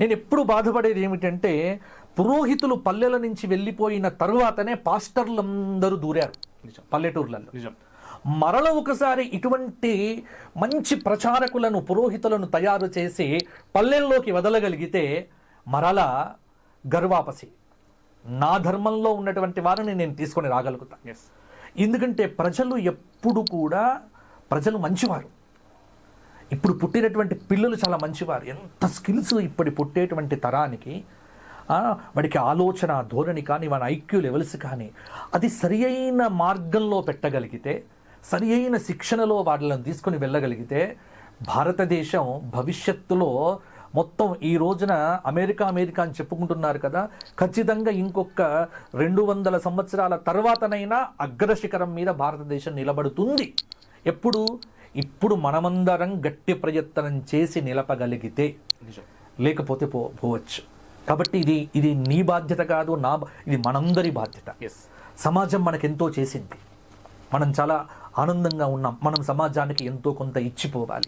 నేను ఎప్పుడు బాధపడేది ఏమిటంటే పురోహితులు పల్లెల నుంచి వెళ్ళిపోయిన తరువాతనే పాస్టర్లందరూ దూరారు పల్లెటూర్లలో. నిజం. మరల ఒకసారి ఇటువంటి మంచి ప్రచారకులను పురోహితులను తయారు చేసి పల్లెల్లోకి వదలగలిగితే మరలా గర్వాపసి నా ధర్మంలో ఉన్నటువంటి వారిని నేను తీసుకొని రాగలుగుతా. ఎందుకంటే ప్రజలు ఎప్పుడు కూడా ప్రజలు మంచివారు. ఇప్పుడు పుట్టినటువంటి పిల్లలు చాలా మంచివారు. ఎంత స్కిల్స్ ఇప్పుడు పుట్టేటువంటి తరానికి, వాడికి ఆలోచన ధోరణి కానీ వాడి ఐక్యూ లెవెల్స్ కానీ అది సరి అయిన మార్గంలో పెట్టగలిగితే, సరి అయిన శిక్షణలో వాళ్ళని తీసుకొని వెళ్ళగలిగితే భారతదేశం భవిష్యత్తులో మొత్తం ఈ రోజున అమెరికా అని చెప్పుకుంటున్నారు కదా, ఖచ్చితంగా ఇంకొక 200 సంవత్సరాల తర్వాతనైనా అగ్రశిఖరం మీద భారతదేశం నిలబడుతుంది. ఇప్పుడు మనమందరం గట్టి ప్రయత్నం చేసి నిలపగలిగితే, లేకపోతే పోవచ్చు. కాబట్టి ఇది నీ బాధ్యత కాదు, ఇది మనందరి బాధ్యత. సమాజం మనకెంతో చేసింది, మనం చాలా ఆనందంగా ఉన్నాం, మనం సమాజానికి ఎంతో కొంత ఇచ్చిపోవాలి.